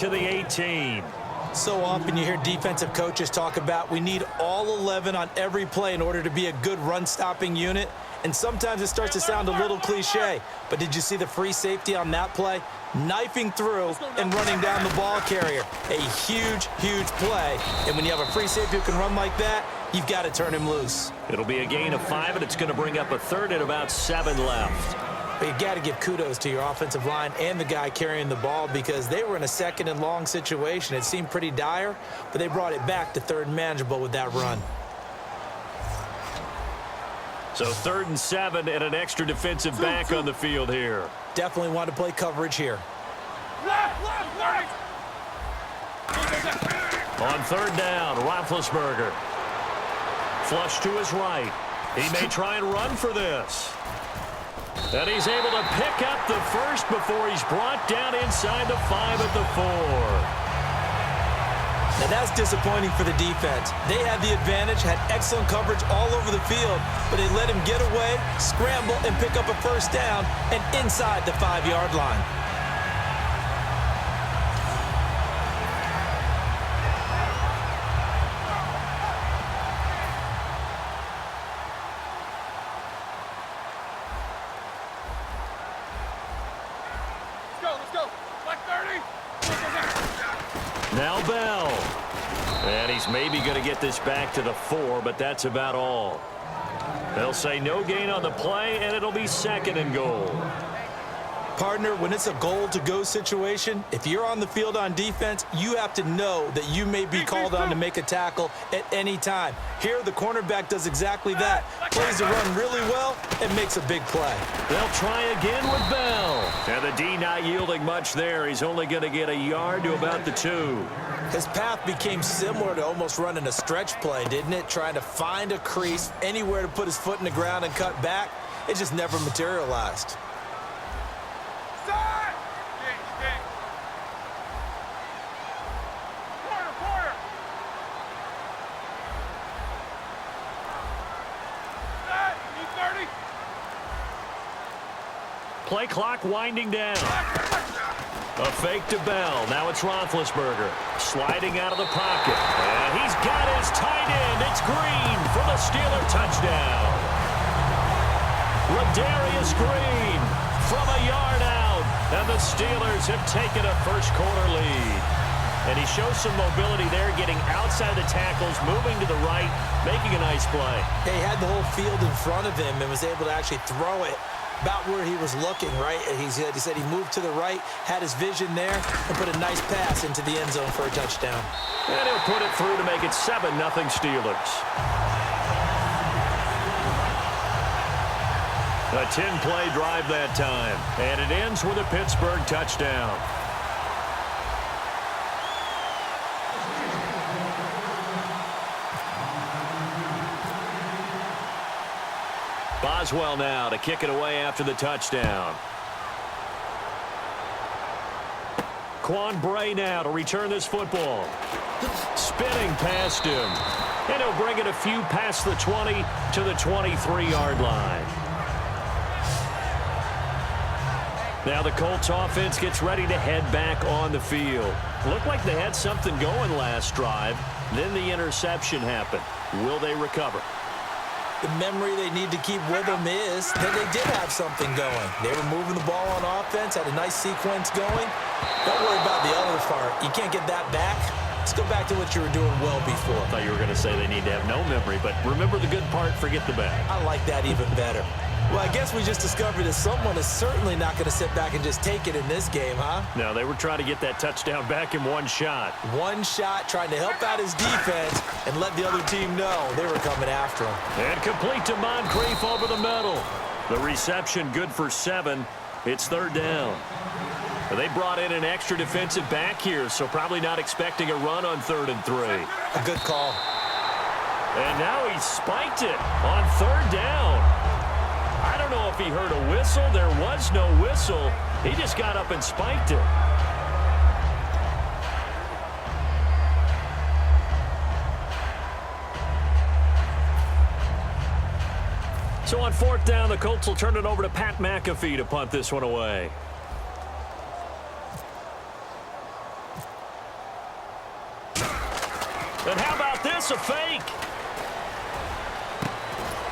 To the 18. So often you hear defensive coaches talk about we need all 11 on every play in order to be a good run-stopping unit. And sometimes it starts to sound a little cliche. But did you see the free safety on that play? Knifing through and running down the ball carrier. A huge, huge play. And when you have a free safety who can run like that, you've got to turn him loose. It'll be a gain of 5, and it's going to bring up a third and about 7 left. But you got to give kudos to your offensive line and the guy carrying the ball because they were in a second and long situation. It seemed pretty dire, but they brought it back to third and manageable with that run. So 3rd and 7 and an extra defensive back on the field here. Definitely want to play coverage here. On 3rd down, Roethlisberger. Flush to his right. He may try and run for this. And he's able to pick up the first before he's brought down inside the 5 at the 4. Now that's disappointing for the defense. They had the advantage, had excellent coverage all over the field, but they let him get away, scramble, and pick up a first down and inside the 5-yard line. Let's go. Black 30. Now Bell. And he's maybe going to get this back to the 4, but that's about all. They'll say no gain on the play, and it'll be 2nd and goal. Partner, when it's a goal-to-go situation, if you're on the field on defense, you have to know that you may be called on to make a tackle at any time. Here, the cornerback does exactly that. Plays the run really well and makes a big play. They'll try again with Bell. And the D not yielding much there. He's only going to get a yard to about the 2. His path became similar to almost running a stretch play, didn't it? Trying to find a crease, anywhere to put his foot in the ground and cut back. It just never materialized. Play clock winding down. A fake to Bell. Now it's Roethlisberger. Sliding out of the pocket. And he's got his tight end. It's Green for the Steeler touchdown. Ladarius Green from a yard out. And the Steelers have taken a first-quarter lead. And he shows some mobility there, getting outside the tackles, moving to the right, making a nice play. He had the whole field in front of him and was able to actually throw it about where he was looking, right? He said he moved to the right, had his vision there, and put a nice pass into the end zone for a touchdown. And he'll put it through to make it 7-0 Steelers. A 10-play drive that time, and it ends with a Pittsburgh touchdown. Boswell now to kick it away after the touchdown. Quan Bray now to return this football. Spinning past him. And he'll bring it a few past the 20 to the 23-yard line. Now the Colts offense gets ready to head back on the field. Looked like they had something going last drive. Then the interception happened. Will they recover? The memory they need to keep with them is that they did have something going. They were moving the ball on offense, had a nice sequence going. Don't worry about the other part. You can't get that back. Let's go back to what you were doing well before. I thought you were going to say they need to have no memory, but remember the good part, forget the bad. I like that even better. Well, I guess we just discovered that someone is certainly not going to sit back and just take it in this game, huh? No, they were trying to get that touchdown back in one shot. One shot, trying to help out his defense and let the other team know they were coming after him. And complete to Moncrief over the middle. The reception good for 7. It's 3rd down. They brought in an extra defensive back here, so probably not expecting a run on 3rd and 3. A good call. And now he spiked it on 3rd down. I don't know if he heard a whistle. There was no whistle. He just got up and spiked it. So on 4th down, the Colts will turn it over to Pat McAfee to punt this one away. And how about this, a fake?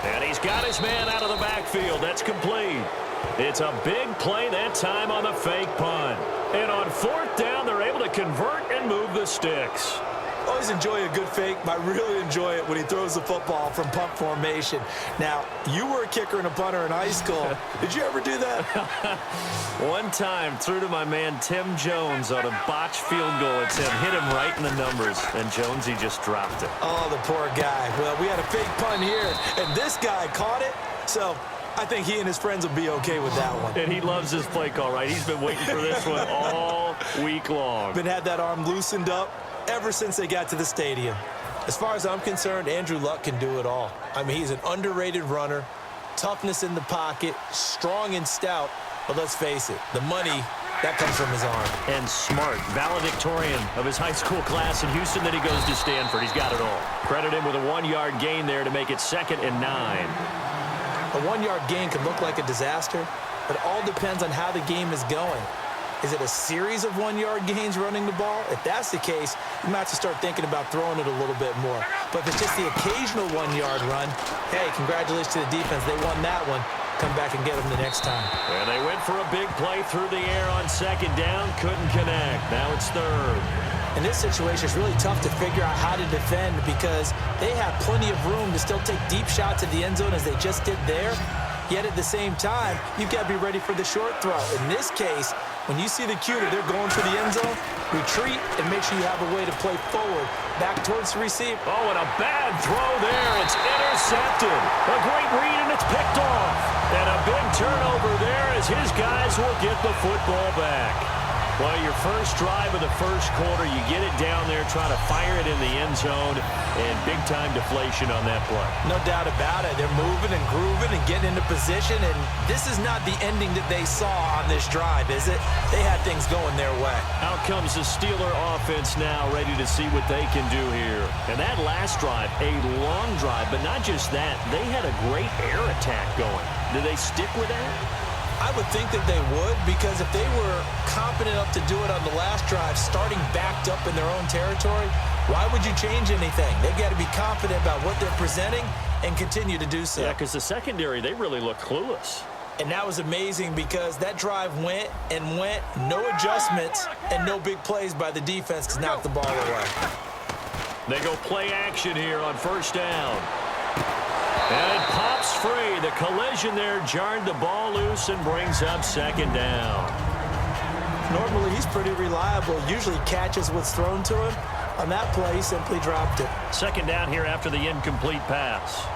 And he's got his man out of the backfield. That's complete. It's a big play that time on the fake punt. And on fourth down, they're able to convert and move the sticks. Always enjoy a good fake, but I really enjoy it when he throws the football from punt formation. Now, you were a kicker and a punter in high school. Did you ever do that? One time, threw to my man Tim Jones on a botched field goal. It said hit him right in the numbers, and Jonesy just dropped it. Oh, the poor guy. Well, we had a fake punt here, and this guy caught it, so I think he and his friends will be okay with that one. And he loves his play call, right? He's been waiting for this one all week long. Been had that arm loosened up ever since they got to the stadium. As far as I'm concerned, Andrew Luck can do it all. I mean, he's an underrated runner, toughness in the pocket, strong and stout, but let's face it, the money, that comes from his arm. And smart, valedictorian of his high school class in Houston, then he goes to Stanford. He's got it all. Credit him with a 1-yard gain there to make it 2nd and 9. A 1-yard gain can look like a disaster, but it all depends on how the game is going. Is it a series of 1-yard gains running the ball? If that's the case, you might have to start thinking about throwing it a little bit more. But if it's just the occasional 1-yard run, hey, congratulations to the defense. They won that one. Come back and get them the next time. And they went for a big play through the air on 2nd down. Couldn't connect. Now it's 3rd. In this situation, it's really tough to figure out how to defend because they have plenty of room to still take deep shots at the end zone as they just did there. Yet at the same time, you've got to be ready for the short throw. In this case, when you see the cue that they're going for the end zone, retreat and make sure you have a way to play forward, back towards the receiver. Oh, and a bad throw there. It's intercepted. A great read, and it's picked off. And a big turnover there as his guys will get the football back. Well, your first drive of the first quarter, you get it down there, try to fire it in the end zone, and big-time deflation on that play. No doubt about it. They're moving and grooving and getting into position, and this is not the ending that they saw on this drive, is it? They had things going their way. Out comes the Steeler offense now, ready to see what they can do here. And that last drive, a long drive, but not just that. They had a great air attack going. Do they stick with that? I would think that they would, because if they were competent enough to do it on the last drive, starting backed up in their own territory, why would you change anything? They've got to be confident about what they're presenting and continue to do so. Yeah, because the secondary, they really look clueless. And that was amazing because that drive went and went, no adjustments, and no big plays by the defense to knock the ball away. They go play action here on 1st down. And it pops free. The collision there jarred the ball loose and brings up 2nd down. Normally, he's pretty reliable. Usually catches what's thrown to him. On that play, he simply dropped it. 2nd down here after the incomplete pass.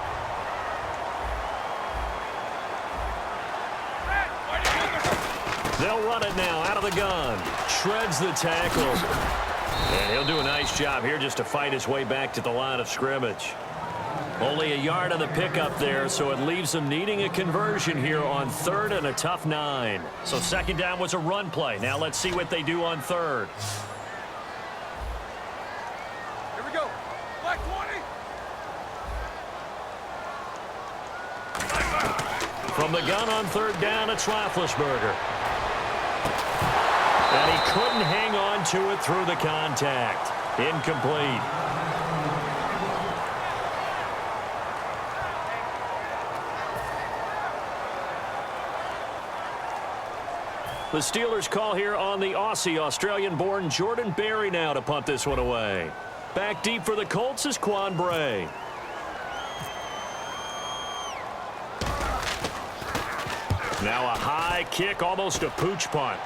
They'll run it now out of the gun. Shreds the tackle. And he'll do a nice job here just to fight his way back to the line of scrimmage. Only a yard on the pickup there, so it leaves them needing a conversion here on 3rd and a tough 9. So 2nd down was a run play. Now let's see what they do on 3rd. Here we go. Black 20. From the gun on 3rd down, it's Roethlisberger. And he couldn't hang on to it through the contact. Incomplete. The Steelers call here on the Aussie, Australian-born Jordan Berry now to punt this one away. Back deep for the Colts is Quan Bray. Now a high kick, almost a pooch punt.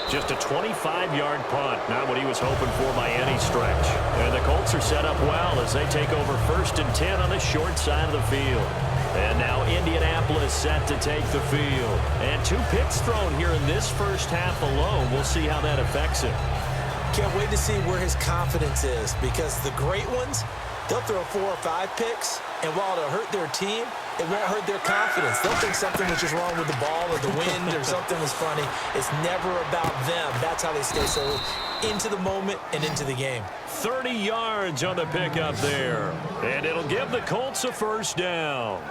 Just a 25-yard punt, not what he was hoping for by any stretch. And the Colts are set up well as they take over 1st and 10 on the short side of the field. And now Indianapolis set to take the field. And 2 picks thrown here in this first half alone. We'll see how that affects him. Can't wait to see where his confidence is, because the great ones, they'll throw 4 or 5 picks, and while it'll hurt their team, it won't hurt their confidence. They'll think something was just wrong with the ball or the wind or something was funny. It's never about them. That's how they stay so into the moment and into the game. 30 yards on the pickup there. And it'll give the Colts a 1st down.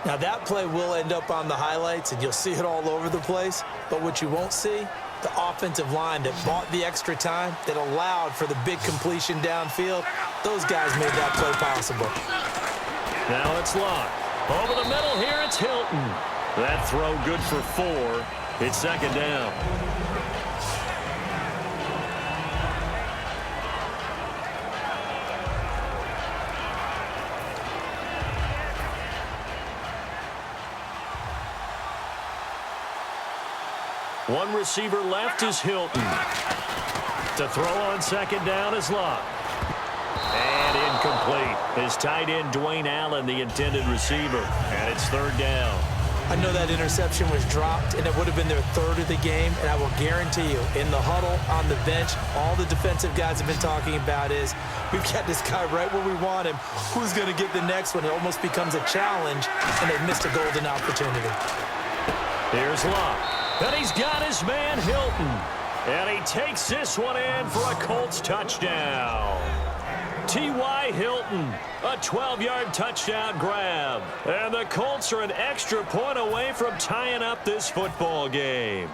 Now that play will end up on the highlights, and you'll see it all over the place. But what you won't see The offensive line that bought the extra time, that allowed for the big completion downfield, those guys made that play possible. Now it's Locke. Over the middle here, it's Hilton. That throw good for 4. It's second down. One receiver left is Hilton. To throw on second down is Locke. And incomplete. His tight end, Dwayne Allen, the intended receiver. And it's third down. I know that interception was dropped, and it would have been their third of the game, and I will guarantee you, in the huddle, on the bench, all the defensive guys have been talking about is, we've got this guy right where we want him. Who's going to get the next one? It almost becomes a challenge, and they've missed a golden opportunity. Here's Locke. And he's got his man, Hilton. And he takes this one in for a Colts touchdown. T.Y. Hilton, a 12-yard touchdown grab. And the Colts are an extra point away from tying up this football game.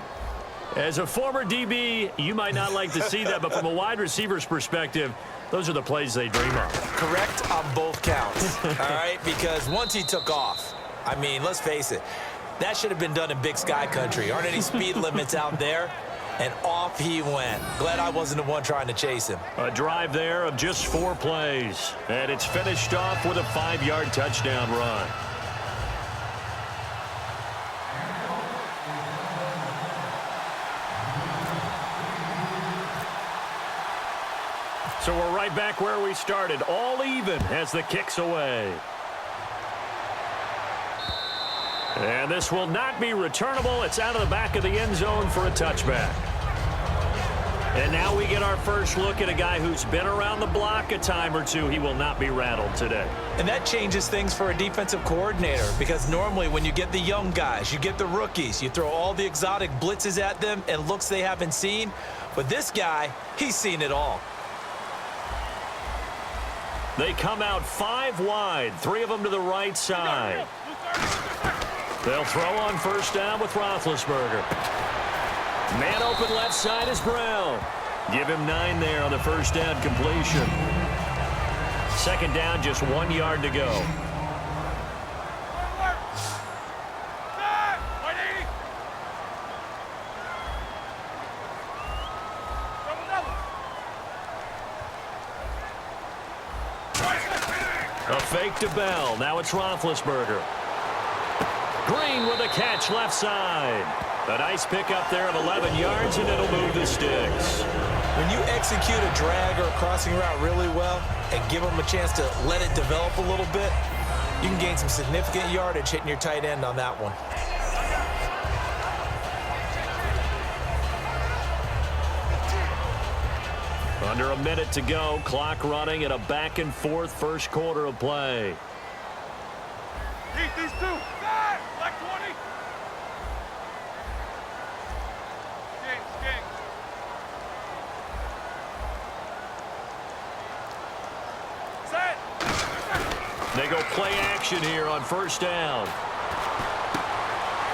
As a former DB, you might not like to see that, but from a wide receiver's perspective, those are the plays they dream of. Correct on both counts, all right? Because once he took off, I mean, let's face it, that should have been done in Big Sky Country. Aren't any speed limits out there? And off he went. Glad I wasn't the one trying to chase him. A drive there of just 4 plays. And it's finished off with a 5-yard touchdown run. So we're right back where we started. All even as the kick's away. And this will not be returnable. It's out of the back of the end zone for a touchback. And now we get our first look at a guy who's been around the block a time or two. He will not be rattled today. And that changes things for a defensive coordinator, because normally when you get the young guys, you get the rookies, you throw all the exotic blitzes at them and looks they haven't seen. But this guy, he's seen it all. They come out 5 wide, 3 of them to the right side. They'll throw on first down with Roethlisberger. Man open left side is Brown. Give him 9 there on the first down completion. Second down, just 1 yard to go. A fake to Bell. Now it's Roethlisberger. Green with a catch left side. A nice pickup there of 11 yards, and it'll move the sticks. When you execute a drag or a crossing route really well and give them a chance to let it develop a little bit, you can gain some significant yardage hitting your tight end on that one. Under a minute to go, clock running at a back-and-forth first quarter of play. Eat these two. Black 20. King. Set. They go play action here on first down.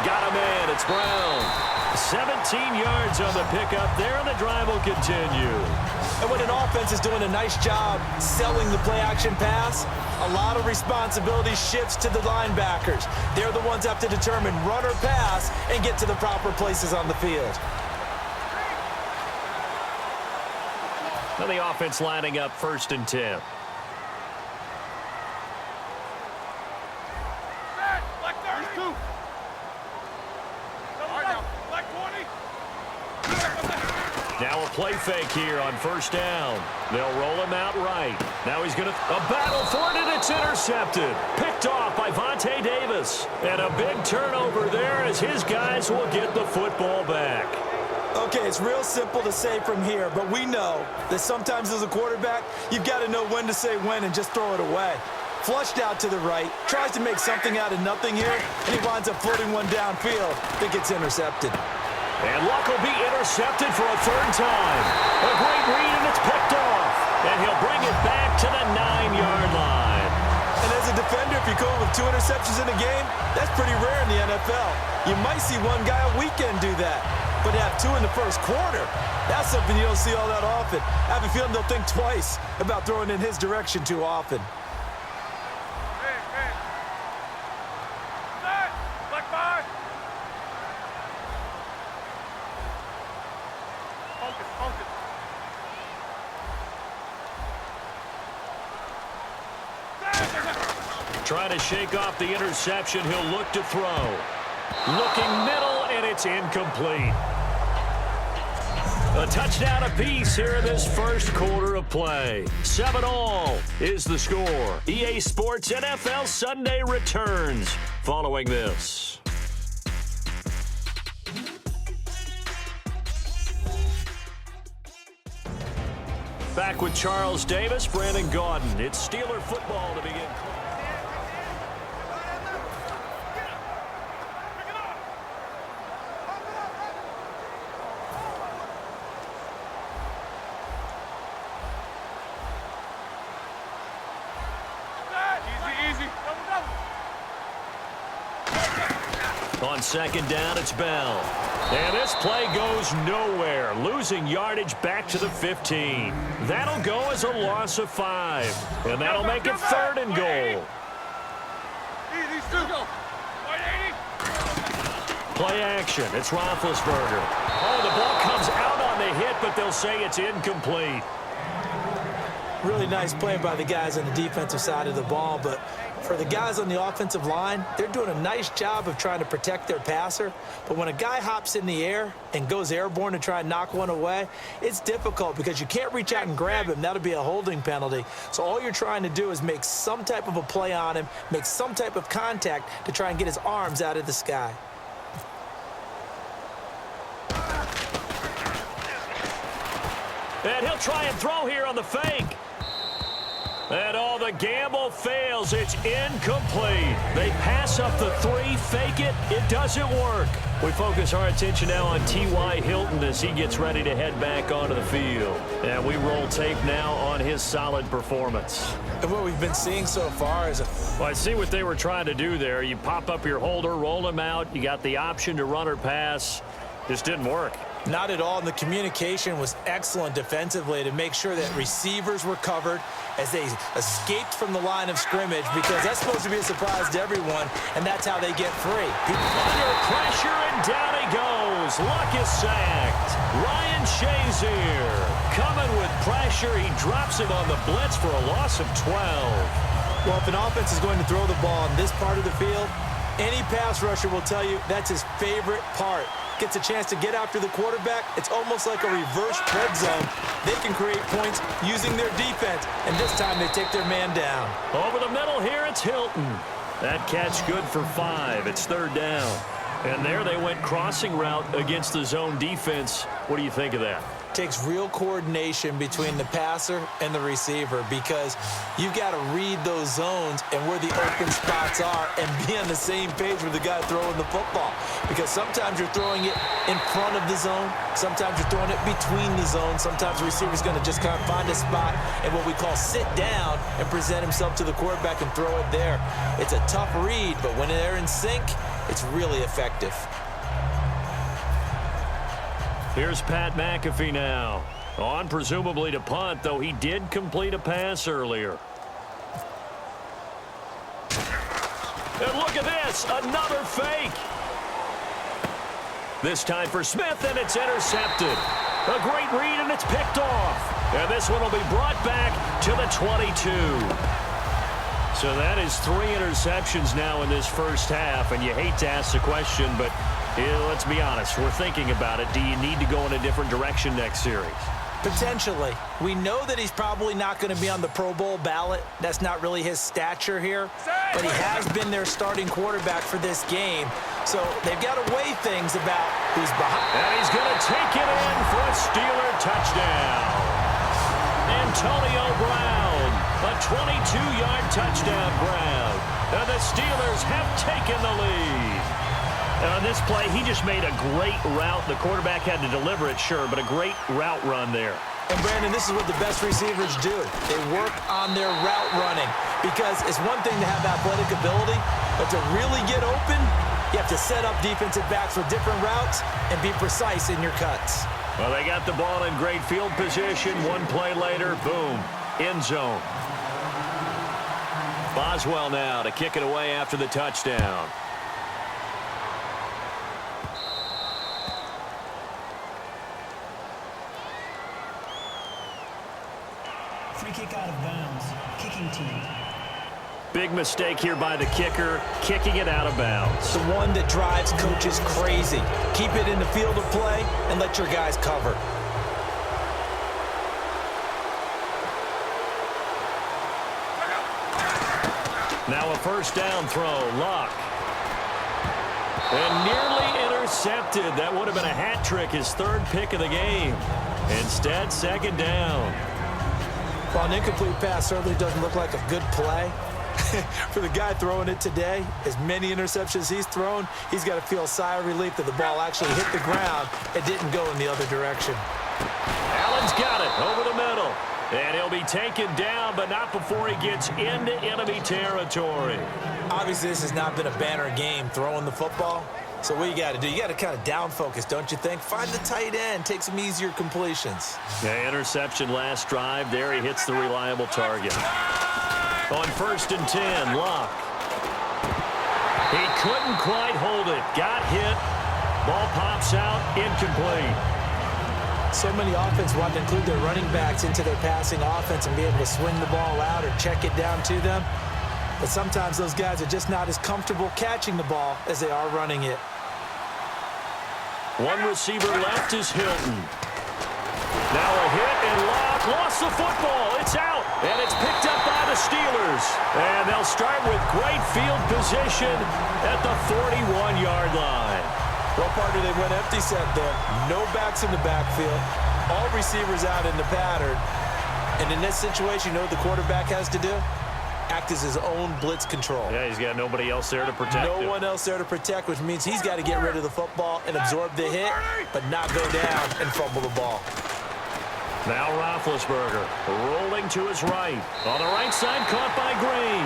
Got a man. It's Brown. 17 yards on the pickup there, and the drive will continue. And when an offense is doing a nice job selling the play-action pass, a lot of responsibility shifts to the linebackers. They're the ones that have to determine run or pass and get to the proper places on the field. Now the offense lining up first and 10. Black 30. Black 20. Now a play fake here on first down. They'll roll him out right. Now he's going to... A battle for it, and it's intercepted. Picked off by Vontae Davis. And a big turnover there as his guys will get the football back. Okay, it's real simple to say from here, but we know that sometimes as a quarterback, you've got to know when to say when and just throw it away. Flushed out to the right, tries to make something out of nothing here, and he winds up floating one downfield that gets intercepted. And Luck will be intercepted for a third time. A great read, and it's picked off. And he'll bring it back to the 9-yard line. And as a defender, if you're going with 2 interceptions in a game, that's pretty rare in the NFL. You might see one guy a weekend do that. But to have 2 in the first quarter, that's something you don't see all that often. I have a feeling they'll think twice about throwing in his direction too often. Hey, hey. Set. Black 5. Focus, focus. Trying to shake off the interception. He'll look to throw. Looking middle, and it's incomplete. A touchdown apiece here in this first quarter of play. 7-all is the score. EA Sports NFL Sunday returns following this. Back with Charles Davis, Brandon Gaudin. It's Steeler football to begin. On second down, it's Bell. And this play goes nowhere, losing yardage back to the 15. That'll go as a loss of 5. And that'll make it 3rd and goal. Play action. It's Roethlisberger. Oh, the ball comes out on the hit, but they'll say it's incomplete. Really nice play by the guys on the defensive side of the ball, but for the guys on the offensive line, they're doing a nice job of trying to protect their passer. But when a guy hops in the air and goes airborne to try and knock one away, it's difficult because you can't reach out and grab him. That'll be a holding penalty. So all you're trying to do is make some type of a play on him, make some type of contact to try and get his arms out of the sky. And he'll try and throw here on the fake. And all the gamble fails. It's incomplete. They pass up the 3, fake it. It doesn't work. We focus our attention now on T.Y. Hilton as he gets ready to head back onto the field. And we roll tape now on his solid performance. And what we've been seeing so far is Well, I see what they were trying to do there. You pop up your holder, roll him out. You got the option to run or pass. Just didn't work. Not at all, and the communication was excellent defensively to make sure that receivers were covered as they escaped from the line of scrimmage, because that's supposed to be a surprise to everyone, and that's how they get free. Under pressure, and down he goes. Luck is sacked. Ryan Shazier coming with pressure. He drops it on the blitz for a loss of 12. Well, if an offense is going to throw the ball on this part of the field, any pass rusher will tell you that's his favorite part. Gets a chance to get after the quarterback. It's almost like a reverse red zone. They can create points using their defense, and this time they take their man down. Over the middle here, it's Hilton. That catch good for 5. It's 3rd down. And there they went crossing route against the zone defense. What do you think of that? Takes real coordination between the passer and the receiver, because you've got to read those zones and where the open spots are and be on the same page with the guy throwing the football, because sometimes you're throwing it in front of the zone, sometimes you're throwing it between the zones, sometimes the receiver's going to just kind of find a spot and what we call sit down and present himself to the quarterback and throw it there. It's a tough read, but when they're in sync, it's really effective. Here's Pat McAfee now. On presumably to punt, though he did complete a pass earlier. And look at this, another fake. This time for Smith, and it's intercepted. A great read, and it's picked off. And this one will be brought back to the 22. So that is 3 interceptions now in this first half, and you hate to ask the question, but let's be honest, we're thinking about it. Do you need to go in a different direction next series? Potentially. We know that he's probably not going to be on the Pro Bowl ballot. That's not really his stature here. But he has been their starting quarterback for this game. So they've got to weigh things about who's behind. And he's going to take it in for a Steeler touchdown. Antonio Brown, a 22-yard touchdown grab. And the Steelers have taken the lead. And on this play, he just made a great route. The quarterback had to deliver it, sure, but a great route run there. And, Brandon, this is what the best receivers do. They work on their route running, because it's one thing to have athletic ability, but to really get open, You have to set up defensive backs with different routes and be precise in your cuts. Well, they got the ball in great field position. One play later, boom, end zone. Boswell now to kick it away after the touchdown. Free kick out of bounds. Kicking team. Big mistake here by the kicker, kicking it out of bounds. The one that drives coaches crazy. Keep it in the field of play and let your guys cover. Now a first down throw, Luck. And nearly intercepted. That would have been a hat trick, his third pick of the game. Instead, second down. While an incomplete pass certainly doesn't look like a good play, for the guy throwing it today, as many interceptions he's thrown, he's got to feel a sigh of relief that the ball actually hit the ground and didn't go in the other direction. Allen's got it over the middle. And he'll be taken down, but not before he gets into enemy territory. Obviously, this has not been a banner game throwing the football. So what you got to do, you got to kind of down focus, don't you think? Find the tight end, take some easier completions. Yeah, interception last drive. There he hits the reliable target. On 1st and 10, Luck. He couldn't quite hold it. Got hit. Ball pops out, incomplete. So many offenses want to include their running backs into their passing offense and be able to swing the ball out or check it down to them. But sometimes those guys are just not as comfortable catching the ball as they are running it. One receiver left is Hilton. Now a hit, and Luck lost the football. It's out, and it's picked up by the Steelers. And they'll start with great field position at the 41-yard line. Well, partner, they went empty set there. No backs in the backfield. All receivers out in the pattern. And in this situation, you know what the quarterback has to do? Act as his own blitz control. Yeah, he's got nobody else there to protect him. No one else there to protect, which means he's got to get rid of the football and absorb the hit, but not go down and fumble the ball. Now Roethlisberger rolling to his right. On the right side, caught by Green.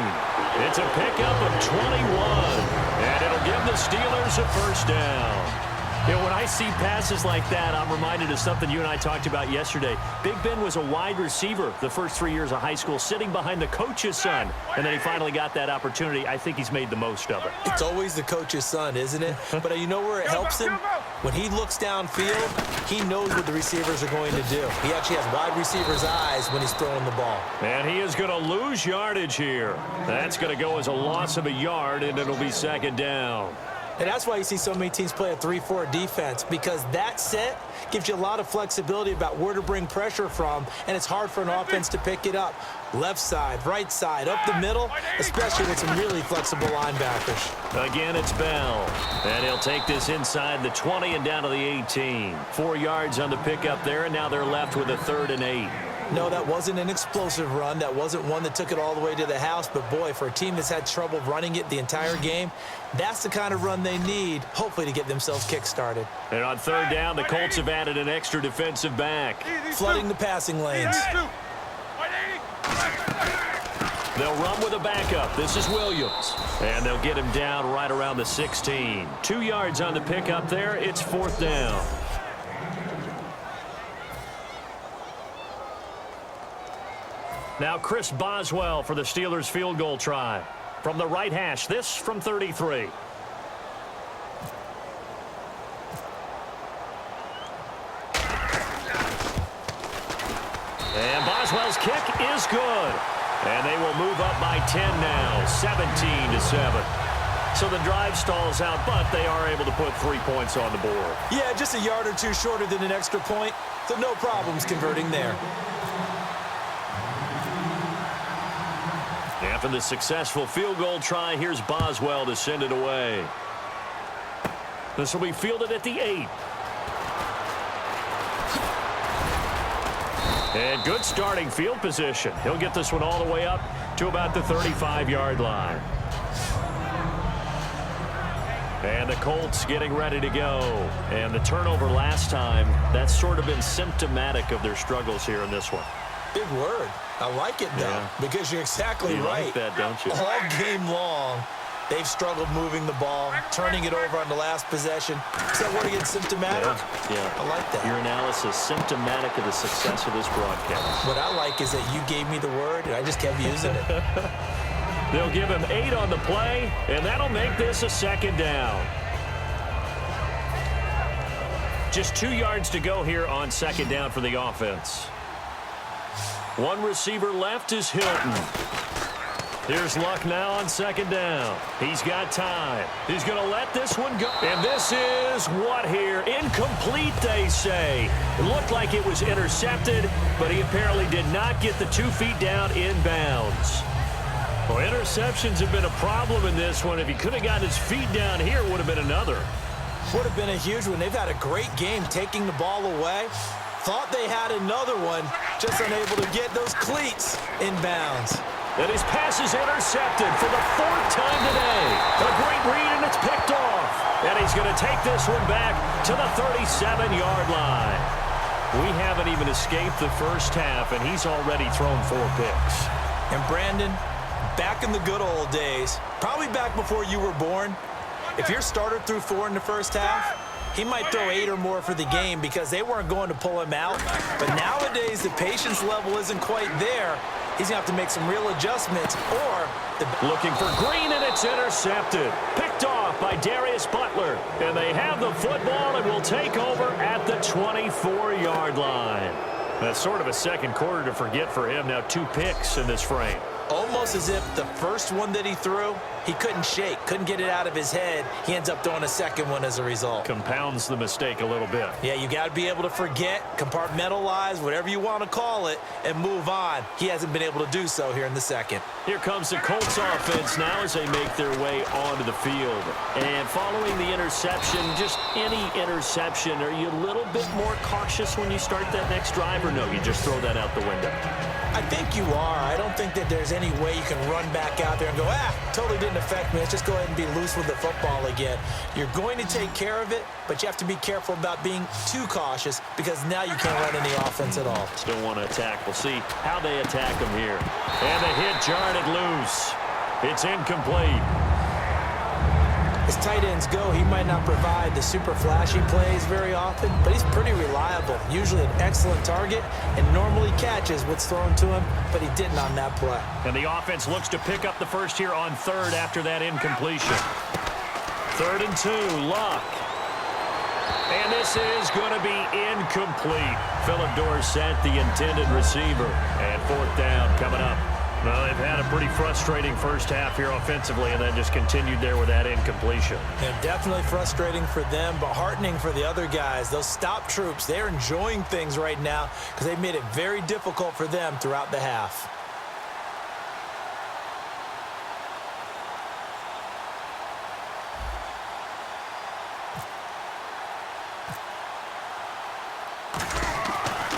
It's a pickup of 21. And it'll give the Steelers a first down. You know, when I see passes like that, I'm reminded of something you and I talked about yesterday. Big Ben was a wide receiver the first 3 years of high school, sitting behind the coach's son. And then he finally got that opportunity. I think he's made the most of it. It's always the coach's son, isn't it? But you know where it helps him? When he looks downfield, he knows what the receivers are going to do. He actually has wide receivers' eyes when he's throwing the ball. And he is going to lose yardage here. That's going to go as a loss of a yard, and it'll be second down. And that's why you see so many teams play a 3-4 defense, because that set gives you a lot of flexibility about where to bring pressure from, and it's hard for an offense to pick it up. Left side, right side, up the middle, especially with some really flexible linebackers. Again, it's Bell. And he'll take this inside the 20 and down to the 18. 4 yards on the pickup there, and now they're left with a 3rd and 8. No, that wasn't an explosive run. That wasn't one that took it all the way to the house. But, boy, for a team that's had trouble running it the entire game, that's the kind of run they need, hopefully, to get themselves kick-started. And on 3rd down, the Colts have added an extra defensive back. Flooding the passing lanes. They'll run with a backup. This is Williams. And they'll get him down right around the 16. 2 yards on the pickup there. It's 4th down. Now Chris Boswell for the Steelers field goal try. From the right hash, this from 33. And Boswell's kick is good. And they will move up by 10 now, 17-7. So the drive stalls out, but they are able to put 3 points on the board. Yeah, just a yard or two shorter than an extra point, so no problems converting there. After the successful field goal try, here's Boswell to send it away. This will be fielded at the 8. And good starting field position. He'll get this one all the way up to about the 35-yard line. And the Colts getting ready to go. And the turnover last time, that's sort of been symptomatic of their struggles here in this one. Big word. I like it, though, because you're exactly you right. Like that, don't you? All game long, They've struggled moving the ball, turning it over on the last possession. Is that word against symptomatic? Yeah. I like that. Your analysis symptomatic of the success of this broadcast. What I like is that you gave me the word, and I just kept using it. They'll give him 8 on the play, and that'll make this a second down. Just 2 yards to go here on second down for the offense. One receiver left is Hilton. Here's Luck now on second down. He's got time. He's going to let this one go. And this is what here? Incomplete, they say. It looked like it was intercepted, but he apparently did not get the 2 feet down in bounds. Well, interceptions have been a problem in this one. If he could have gotten his feet down here, it would have been another. Would have been a huge one. They've had a great game taking the ball away. Thought they had another one, just unable to get those cleats in bounds. And his pass is intercepted for the 4th time today. A great read, and it's picked off. And he's going to take this one back to the 37-yard line. We haven't even escaped the first half, and he's already thrown 4 picks. And Brandon, back in the good old days, probably back before you were born, if your starter threw 4 in the first half, he might throw 8 or more for the game because they weren't going to pull him out. But nowadays, the patience level isn't quite there. He's going to have to make some real adjustments or... Looking for Green, and it's intercepted. Picked off by Darius Butler. And they have the football and will take over at the 24-yard line. That's sort of a second quarter to forget for him. Now 2 picks in this frame. Almost as if the first one that he threw, he couldn't shake, couldn't get it out of his head. He ends up throwing a second one as a result. Compounds the mistake a little bit. Yeah, you got to be able to forget, compartmentalize, whatever you want to call it, and move on. He hasn't been able to do so here in the second. Here comes the Colts offense now as they make their way onto the field. And following the interception, just any interception, are you a little bit more cautious when you start that next drive, or no, you just throw that out the window? I think you are. I don't think that there's any way you can run back out there and go, totally didn't affect me. Let's just go ahead and be loose with the football again. You're going to take care of it, but you have to be careful about being too cautious because now you can't run any offense at all. Still want to attack. We'll see how they attack him here. And the hit jarred it loose. It's incomplete. As tight ends go, he might not provide the super flashy plays very often, but he's pretty reliable. Usually an excellent target and normally catches what's thrown to him, but he didn't on that play. And the offense looks to pick up the first here on 3rd after that incompletion. 3rd and 2, Luck. And this is going to be incomplete. Philip Dorsett, the intended receiver. And 4th down coming up. Well, they've had a pretty frustrating first half here offensively, and then just continued there with that incompletion. Yeah, definitely frustrating for them, but heartening for the other guys. Those stop troops, they're enjoying things right now because they've made it very difficult for them throughout the half.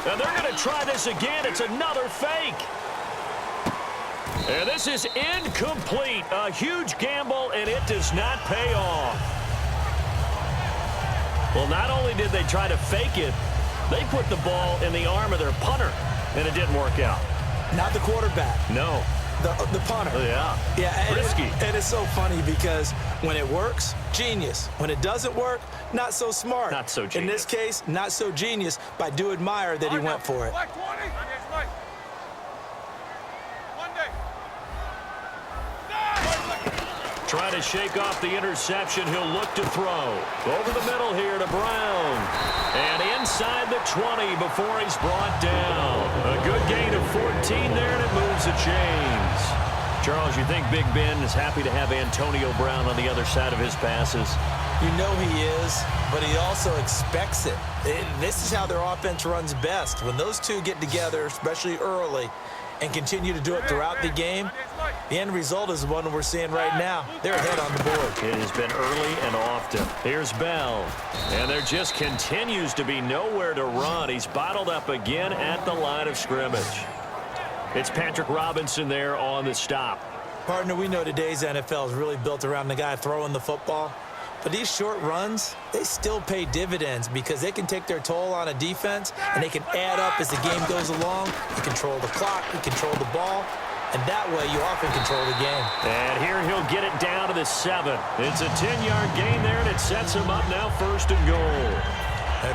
And they're going to try this again. It's another fake. And this is incomplete. A huge gamble, and it does not pay off. Well, not only did they try to fake it, they put the ball in the arm of their punter, and it didn't work out. Not the quarterback. No. The punter. Yeah. Yeah, risky. And it's so funny because when it works, genius. When it doesn't work, not so smart. Not so genius. In this case, not so genius, but I do admire that he went for it. Black 20. Trying to shake off the interception. He'll look to throw. Over the middle here to Brown. And inside the 20 before he's brought down. A good gain of 14 there, and it moves the chains. Charles, you think Big Ben is happy to have Antonio Brown on the other side of his passes? You know he is, but he also expects it. This is how their offense runs best. When those two get together, especially early, and continue to do it throughout the game, the end result is the one we're seeing right now. They're ahead on the board. It has been early and often. Here's Bell. And there just continues to be nowhere to run. He's bottled up again at the line of scrimmage. It's Patrick Robinson there on the stop. Partner, we know today's NFL is really built around the guy throwing the football. But these short runs, they still pay dividends because they can take their toll on a defense and they can add up as the game goes along. You control the clock, you control the ball, and that way you often control the game. And here he'll get it down to the 7. It's a 10-yard gain there, and it sets him up now 1st and goal.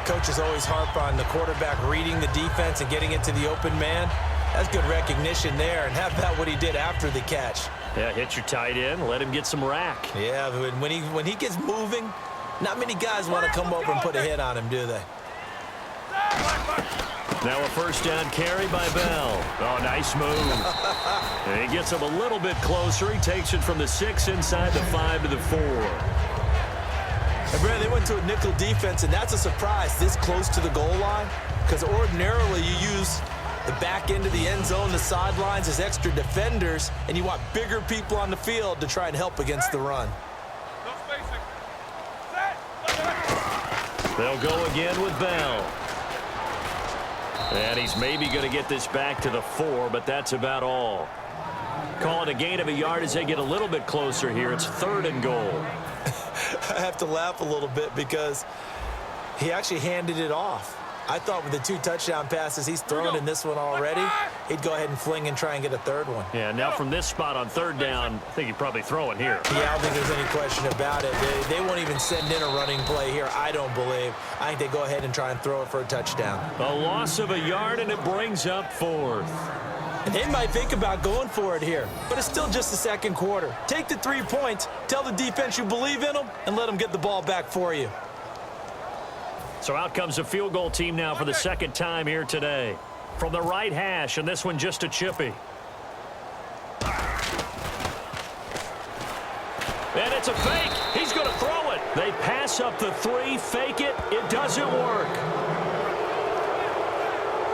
Coaches always harp on the quarterback reading the defense and getting it to the open man. That's good recognition there, and how about what he did after the catch? Yeah, hit your tight end, let him get some rack. Yeah, when he gets moving, not many guys want to come over and put a hit on him, do they? Now a 1st down carry by Bell. Oh, nice move. And he gets him a little bit closer. He takes it from the 6 inside the 5 to the 4. And Brad, they went to a nickel defense, and that's a surprise this close to the goal line, because ordinarily you use the back end of the end zone, the sidelines as extra defenders, and you want bigger people on the field to try and help against the run. They'll go again with Bell. And he's maybe going to get this back to the 4, but that's about all. Call it a gain of a yard as they get a little bit closer here. It's 3rd and goal. I have to laugh a little bit because he actually handed it off. I thought with the 2 touchdown passes he's thrown in this one already, he'd go ahead and fling and try and get a 3rd one. Yeah, now from this spot on 3rd down, I think he'd probably throw it here. Yeah, I don't think there's any question about it. They won't even send in a running play here, I don't believe. I think they go ahead and try and throw it for a touchdown. A loss of a yard, and it brings up 4th. And they might think about going for it here, but it's still just the 2nd quarter. Take the 3 points, tell the defense you believe in them, and let them get the ball back for you. So out comes a field goal team now for the 2nd time here today. From the right hash, and this one just a chippy. And it's a fake. He's going to throw it. They pass up the 3, fake it. It doesn't work.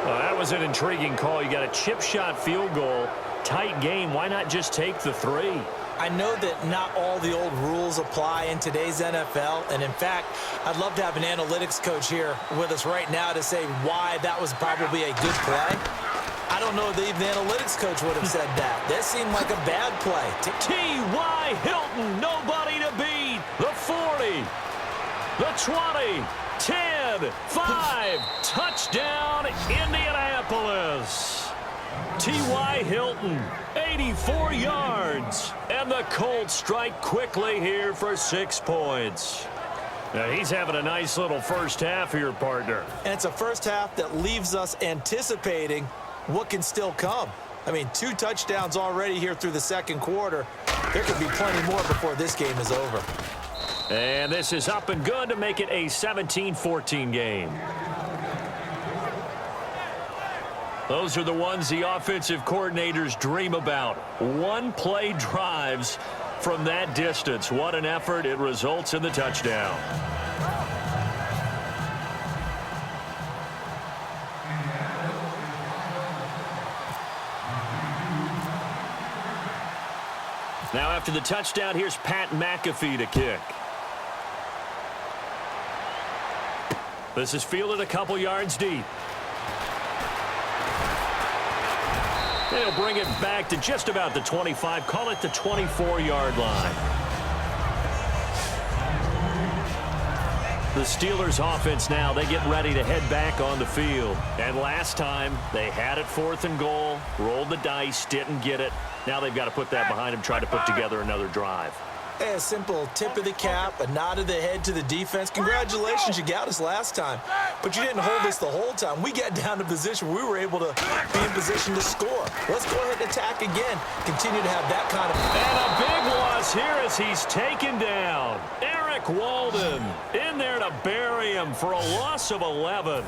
Well, that was an intriguing call. You got a chip shot field goal. Tight game. Why not just take the 3? I know that not all the old rules apply in today's NFL, and in fact, I'd love to have an analytics coach here with us right now to say why that was probably a good play. I don't know if even the analytics coach would have said that. That seemed like a bad play. T.Y. Hilton, nobody to beat. The 40, the 20, 10, 5, touchdown, Indianapolis. T.Y. Hilton, 84 yards. And the Colts strike quickly here for 6 points. Now, he's having a nice little first half here, partner. And it's a first half that leaves us anticipating what can still come. I mean, 2 touchdowns already here through the 2nd quarter. There could be plenty more before this game is over. And this is up and good to make it a 17-14 game. Those are the ones the offensive coordinators dream about. 1-play drives from that distance. What an effort. It results in the touchdown. Now after the touchdown, here's Pat McAfee to kick. This is fielded a couple yards deep. They'll bring it back to just about the 25. Call it the 24-yard line. The Steelers offense now, they get ready to head back on the field. And last time, they had it 4th and goal, rolled the dice, didn't get it. Now they've got to put that behind them, try to put together another drive. Hey, a simple tip of the cap, a nod of the head to the defense. Congratulations, you got us last time. But you didn't hold us the whole time. We got down to position where we were able to be in position to score. Let's go ahead and attack again. Continue to have that kind of... And a big loss here as he's taken down. Eric Walden in there to bury him for a loss of 11.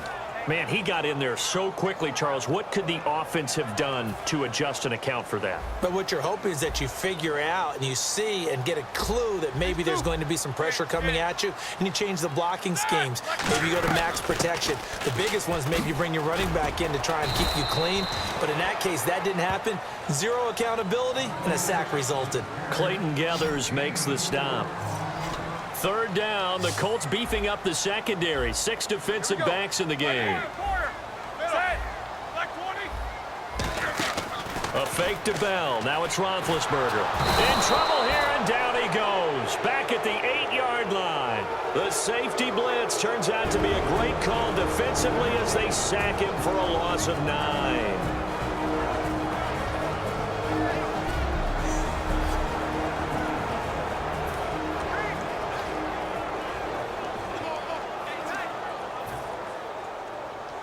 Man, he got in there so quickly, Charles. What could the offense have done to adjust and account for that? But what you're hoping is that you figure out and you see and get a clue that maybe there's going to be some pressure coming at you, and you change the blocking schemes. Maybe you go to max protection. The biggest one is maybe you bring your running back in to try and keep you clean. But in that case, that didn't happen. 0 accountability, and a sack resulted. Clayton Gathers makes the stop. 3rd down, the Colts beefing up the secondary. 6 defensive backs in the game. A fake to Bell. Now it's Roethlisberger. In trouble here, and down he goes. Back at the 8-yard line. The safety blitz turns out to be a great call defensively as they sack him for a loss of 9.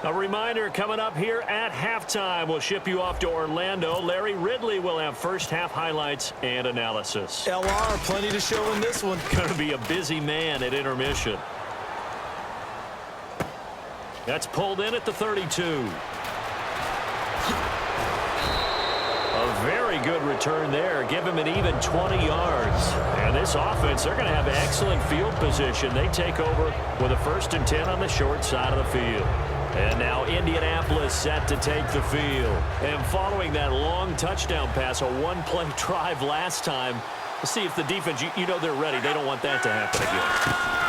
A reminder coming up here at halftime. We'll ship you off to Orlando. Larry Ridley will have first half highlights and analysis. LR, plenty to show in this one. Going to be a busy man at intermission. That's pulled in at the 32. A very good return there. Give him an even 20 yards. And this offense, they're going to have excellent field position. They take over with a 1st and 10 on the short side of the field. And now Indianapolis set to take the field. And following that long touchdown pass, a one-play drive last time, we'll see if the defense, you know they're ready. They don't want that to happen again.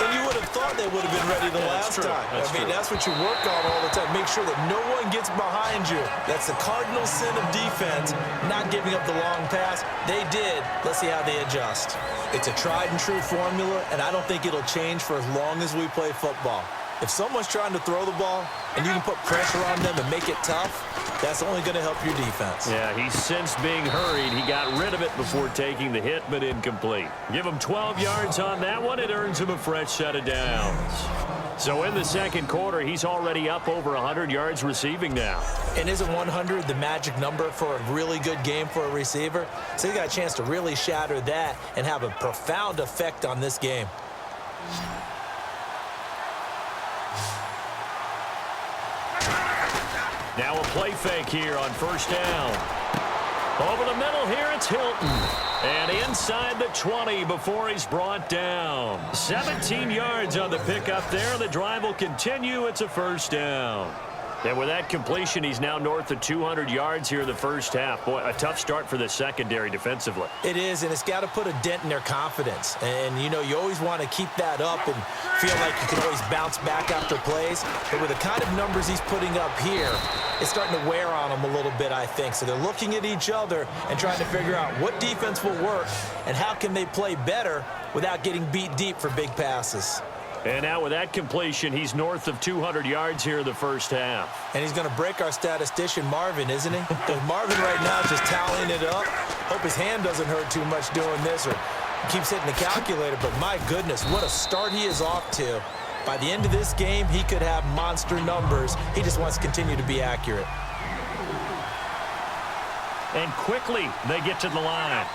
And you would have thought they would have been ready the last time. That's what you work on all the time. Make sure that no one gets behind you. That's the cardinal sin of defense, not giving up the long pass. They did. Let's see how they adjust. It's a tried and true formula, and I don't think it'll change for as long as we play football. If someone's trying to throw the ball and you can put pressure on them and make it tough, that's only going to help your defense. Yeah, he sensed being hurried. He got rid of it before taking the hit, but incomplete. Give him 12 yards on that one. It earns him a fresh set of downs. So in the second quarter, he's already up over 100 yards receiving now. And isn't 100 the magic number for a really good game for a receiver? So he got a chance to really shatter that and have a profound effect on this game. Now a play fake here on first down. Over the middle here, it's Hilton. And inside the 20 before he's brought down. 17 yards on the pickup there. The drive will continue. It's a first down. And with that completion, he's now north of 200 yards here in the first half. Boy, a tough start for the secondary defensively. It is, and it's got to put a dent in their confidence. And, you know, you always want to keep that up and feel like you can always bounce back after plays. But with the kind of numbers he's putting up here, it's starting to wear on them a little bit, I think. So they're looking at each other and trying to figure out what defense will work and how can they play better without getting beat deep for big passes. And now with that completion, he's north of 200 yards here in the first half. And he's going to break our statistician, Marvin, isn't he? Because Marvin right now is just tallying it up. Hope his hand doesn't hurt too much doing this or keeps hitting the calculator. But my goodness, what a start he is off to. By the end of this game, he could have monster numbers. He just wants to continue to be accurate. And quickly, they get to the line.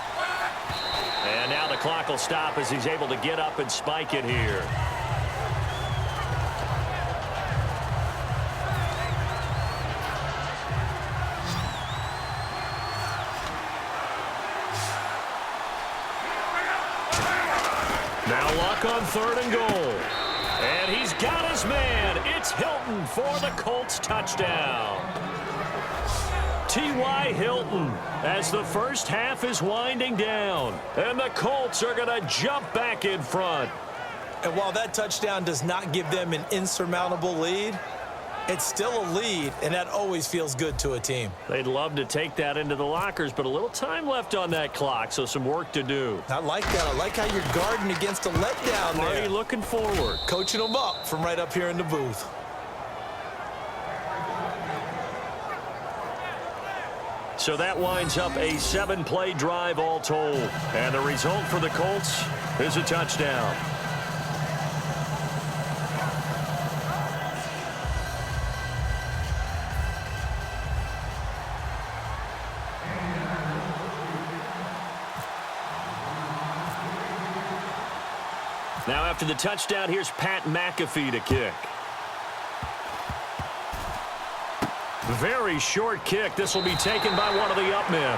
And now the clock will stop as he's able to get up and spike it here. Now Luck on 3rd and goal. And he's got his man. It's Hilton for the Colts touchdown. T.Y. Hilton as the first half is winding down. And the Colts are going to jump back in front. And while that touchdown does not give them an insurmountable lead, it's still a lead, and that always feels good to a team. They'd love to take that into the lockers, but a little time left on that clock, so some work to do. I like that. I like how you're guarding against a letdown there. Already looking forward. Coaching them up from right up here in the booth. So that winds up a 7-play drive all told. And the result for the Colts is a touchdown. Now after the touchdown, here's Pat McAfee to kick. Very short kick. This will be taken by one of the up men.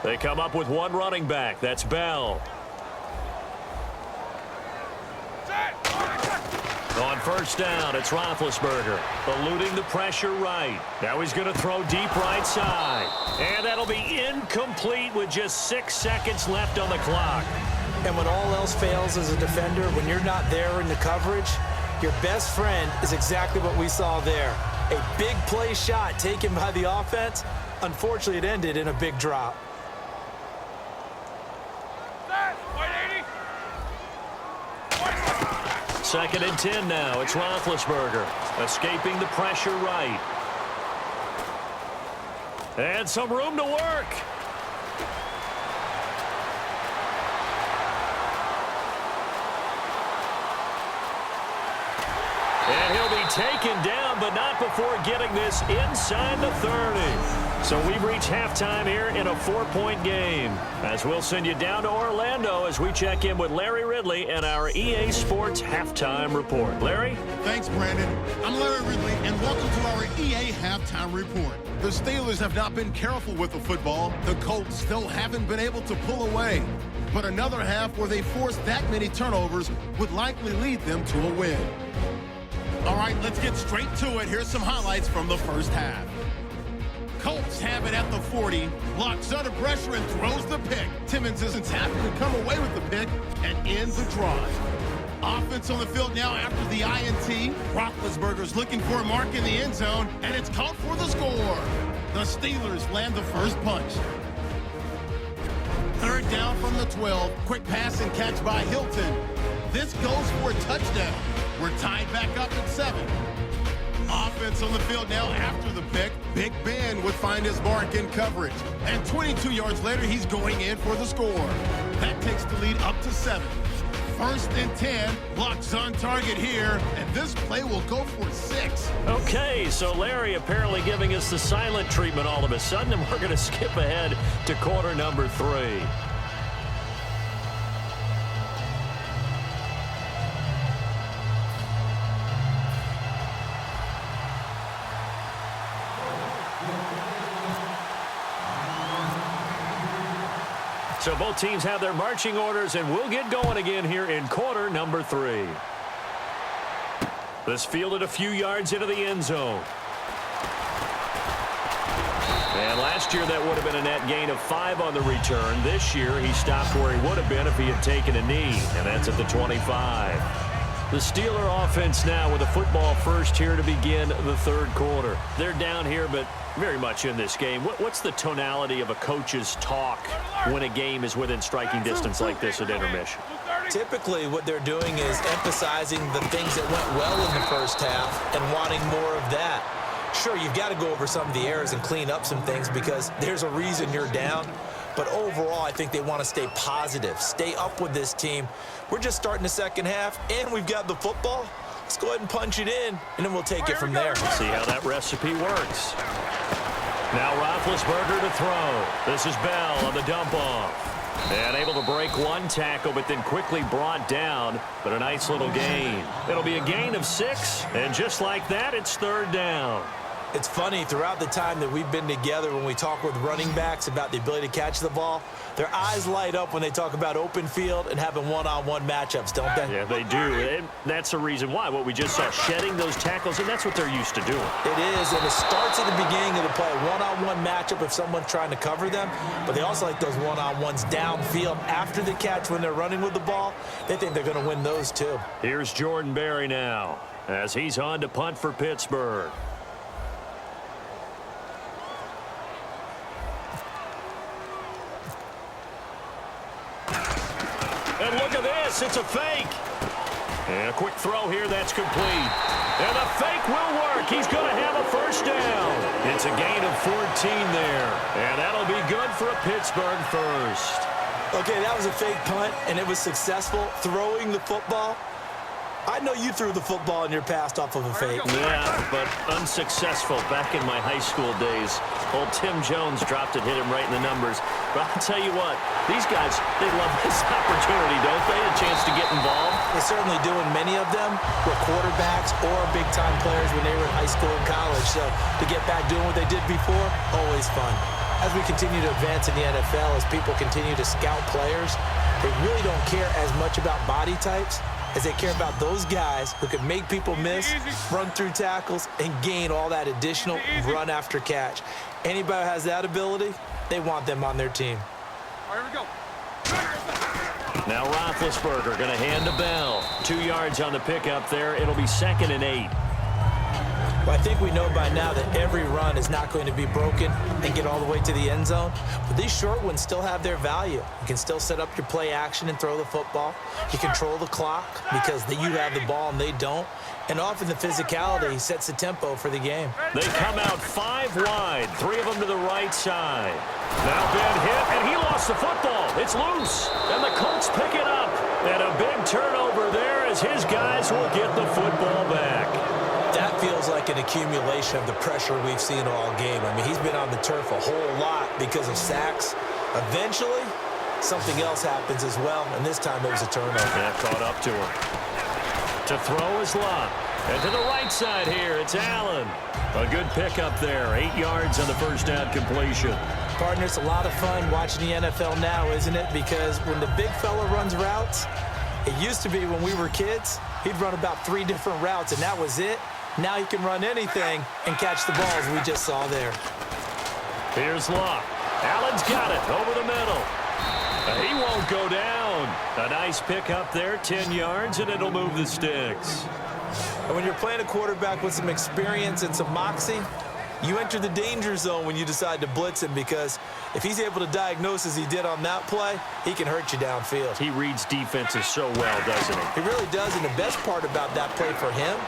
They come up with one running back. That's Bell. On first down, it's Roethlisberger, eluding the pressure right. Now he's going to throw deep right side. And that'll be incomplete with just 6 seconds left on the clock. And when all else fails as a defender, when you're not there in the coverage, your best friend is exactly what we saw there. A big play shot taken by the offense. Unfortunately, it ended in a big drop. 2nd and 10 now. It's Roethlisberger escaping the pressure right. And some room to work. And he'll be taken down, but not before getting this inside the 30. So we've reached halftime here in a 4-point game. As we'll send you down to Orlando as we check in with Larry Ridley and our EA Sports Halftime Report. Larry? Thanks, Brandon. I'm Larry Ridley, and welcome to our EA Halftime Report. The Steelers have not been careful with the football. The Colts still haven't been able to pull away. But another half where they forced that many turnovers would likely lead them to a win. All right, let's get straight to it. Here's some highlights from the first half. Colts have it at the 40, locks under pressure and throws the pick. Timmons isn't happy to come away with the pick and end the drive. Offense on the field now after the INT. Roethlisberger's looking for a mark in the end zone, and it's caught for the score. The Steelers land the first punch. 3rd down from the 12. Quick pass and catch by Hilton. This goes for a touchdown. We're tied back up at 7. Offense on the field now after the pick. Big Ben would find his mark in coverage. And 22 yards later, he's going in for the score. That takes the lead up to 7. 1st and 10. Locks on target here. And this play will go for 6. Okay, so Larry apparently giving us the silent treatment all of a sudden, and we're going to skip ahead to quarter number 3. So both teams have their marching orders, and we'll get going again here in quarter number 3. This fielded a few yards into the end zone. And last year that would have been a net gain of 5 on the return. This year he stopped where he would have been if he had taken a knee, and that's at the 25. The Steeler offense now with a football first here to begin the 3rd quarter. They're down here, but very much in this game. What's the tonality of a coach's talk when a game is within striking distance like this at intermission? Typically, what they're doing is emphasizing the things that went well in the first half and wanting more of that. Sure, you've got to go over some of the errors and clean up some things because there's a reason you're down. But overall, I think they want to stay positive, stay up with this team. We're just starting the second half, and we've got the football. Let's go ahead and punch it in, and then we'll take it from there. See how that recipe works. Now Roethlisberger to throw. This is Bell on the dump off. And able to break one tackle, but then quickly brought down. But a nice little gain. It'll be a gain of 6, and just like that, it's 3rd down. It's funny, throughout the time that we've been together, when we talk with running backs about the ability to catch the ball, their eyes light up when they talk about open field and having one-on-one matchups, don't they? Yeah, they do. And that's the reason why. What we just saw, shedding those tackles, and that's what they're used to doing. It is, and it starts at the beginning of the play, one-on-one matchup if someone's trying to cover them, but they also like those one-on-ones downfield after the catch when they're running with the ball. They think they're going to win those too. Here's Jordan Berry now as he's on to punt for Pittsburgh. And look at this, it's a fake. And a quick throw here, that's complete. And the fake will work. He's going to have a first down. It's a gain of 14 there. And that'll be good for a Pittsburgh first. Okay, that was a fake punt, and it was successful throwing the football. I know you threw the football in your past off of a fake. Yeah, but unsuccessful back in my high school days. Old Tim Jones dropped it, hit him right in the numbers. But I'll tell you what, these guys, they love this opportunity, don't they? A chance to get involved. They certainly do, and many of them were quarterbacks or big-time players when they were in high school and college. So to get back doing what they did before, always fun. As we continue to advance in the NFL, as people continue to scout players, they really don't care as much about body types as they care about those guys who can make people miss, run through tackles, and gain all that additional run after catch. Anybody who has that ability, they want them on their team. All right, here we go. Now Roethlisberger going to hand to Bell. 2 yards on the pickup there. It'll be 2nd and 8. Well, I think we know by now that every run is not going to be broken and get all the way to the end zone. But these short ones still have their value. You can still set up your play action and throw the football. You control the clock because you have the ball and they don't. And often the physicality sets the tempo for the game. They come out 5 wide, 3 of them to the right side. Now Ben hit, and he lost the football. It's loose, and the Colts pick it up. And a big turnover there as his guys will get the football back. That feels like an accumulation of the pressure we've seen all game. I mean, he's been on the turf a whole lot because of sacks. Eventually, something else happens as well, and this time it was a turnover. That caught up to him. To throw is Lott. And to the right side here, it's Allen. A good pickup there, 8 yards on the first down completion. Partner, it's a lot of fun watching the NFL now, isn't it? Because when the big fella runs routes, it used to be when we were kids, he'd run about 3 different routes, and that was it. Now he can run anything and catch the balls we just saw there. Here's Lott. Allen's got it over the middle. He won't go down. A nice pickup there, 10 yards, and it'll move the sticks. And when you're playing a quarterback with some experience and some moxie, you enter the danger zone when you decide to blitz him, because if he's able to diagnose as he did on that play, he can hurt you downfield. He reads defenses so well, doesn't he? He really does, and the best part about that play for him,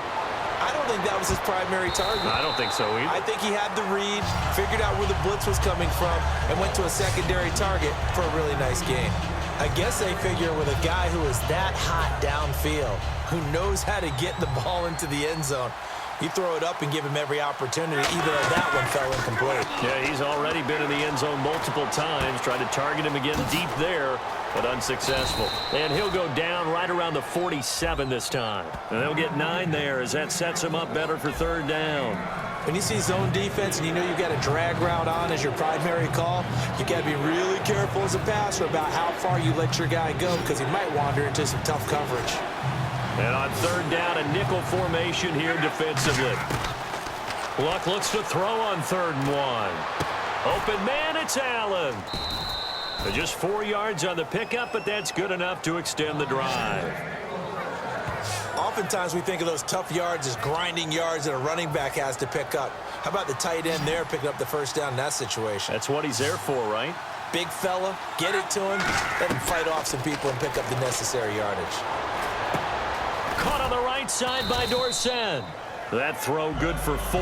I don't think that was his primary target. I don't think so either. I think he had the read, figured out where the blitz was coming from, and went to a secondary target for a really nice gain. I guess they figure with a guy who is that hot downfield, who knows how to get the ball into the end zone, you throw it up and give him every opportunity, even though that one fell incomplete. Yeah, he's already been in the end zone multiple times, tried to target him again deep there, but unsuccessful. And he'll go down right around the 47 this time. And they'll get 9 there as that sets him up better for 3rd down. When you see zone defense and you know you've got a drag route on as your primary call, you got to be really careful as a passer about how far you let your guy go, because he might wander into some tough coverage. And on 3rd down, a nickel formation here defensively. Luck looks to throw on 3rd and 1. Open man, it's Allen. Just 4 yards on the pickup, but that's good enough to extend the drive. Oftentimes we think of those tough yards as grinding yards that a running back has to pick up. How about the tight end there picking up the 1st down in that situation? That's what he's there for, right? Big fella, get it to him, let him fight off some people and pick up the necessary yardage. Caught on the right side by Dorsett. That throw good for 4.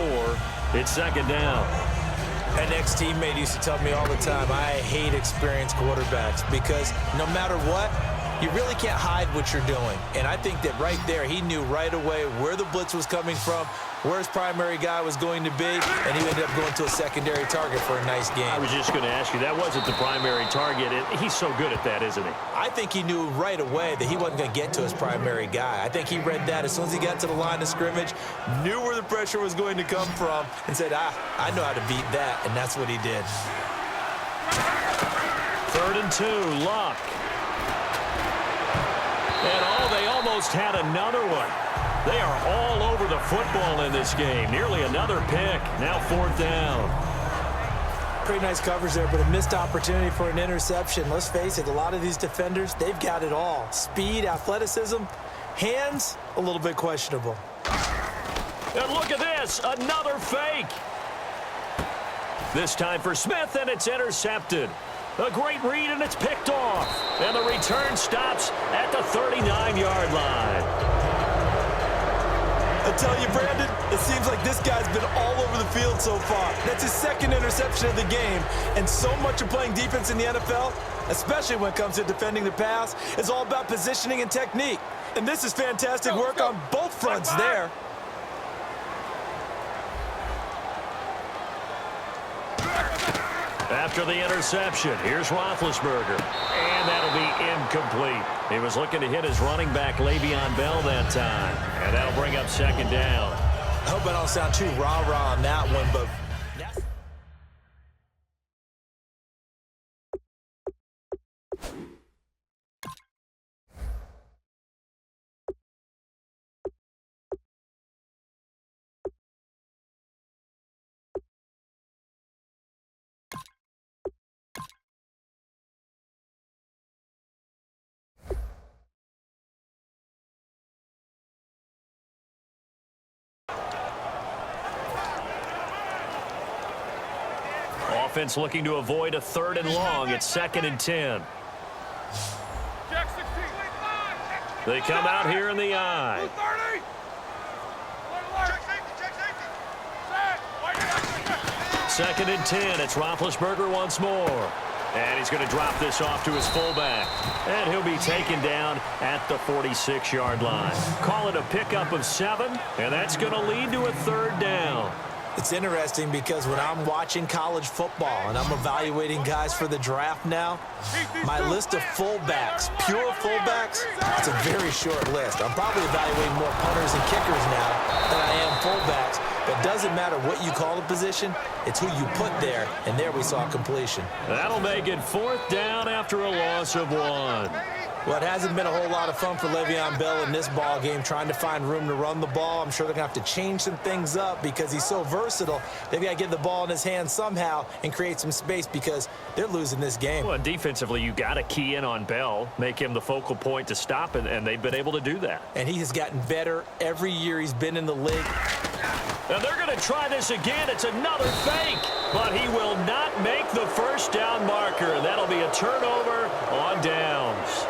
It's 2nd down. An ex-teammate used to tell me all the time, I hate experienced quarterbacks because no matter what, you really can't hide what you're doing. And I think that right there, he knew right away where the blitz was coming from, where his primary guy was going to be, and he ended up going to a secondary target for a nice game. I was just going to ask you, that wasn't the primary target. He's so good at that, isn't he? I think he knew right away that he wasn't going to get to his primary guy. I think he read that as soon as he got to the line of scrimmage, knew where the pressure was going to come from, and said, I know how to beat that, and that's what he did. 3rd and 2, Luck. And they almost had another one. They are all over the football in this game. Nearly another pick. Now 4th down. Pretty nice coverage there, but a missed opportunity for an interception. Let's face it, a lot of these defenders, they've got it all. Speed, athleticism, hands, a little bit questionable. And look at this, another fake. This time for Smith, and it's intercepted. A great read, and it's picked off. And the return stops at the 39-yard line. I tell you, Brandon, it seems like this guy's been all over the field so far. That's his 2nd interception of the game. And so much of playing defense in the NFL, especially when it comes to defending the pass, is all about positioning and technique. And this is fantastic work on both fronts there. After the interception, here's Roethlisberger. And that'll be incomplete. He was looking to hit his running back, Le'Veon Bell, that time. And that'll bring up 2nd down. I hope I don't sound too rah-rah on that one, but... offense looking to avoid a 3rd and long. It's 2nd and 10. Jack 16. They come out here in the I. 30. Set. 2nd and 10. It's Roethlisberger once more. And he's going to drop this off to his fullback. And he'll be taken down at the 46-yard line. Call it a pickup of 7, and that's going to lead to a 3rd down. It's interesting because when I'm watching college football and I'm evaluating guys for the draft now, my list of fullbacks, pure fullbacks, it's a very short list. I'm probably evaluating more punters and kickers now than I am fullbacks. But it doesn't matter what you call the position, it's who you put there, and there we saw completion. That'll make it 4th down after a loss of 1. Well, it hasn't been a whole lot of fun for Le'Veon Bell in this ball game trying to find room to run the ball. I'm sure they're going to have to change some things up because he's so versatile. They've got to get the ball in his hands somehow and create some space because they're losing this game. Well, defensively, you got to key in on Bell, make him the focal point to stop it, and they've been able to do that. And he has gotten better every year he's been in the league. And they're going to try this again. It's another fake, but he will not make the 1st down marker. That'll be a turnover on downs.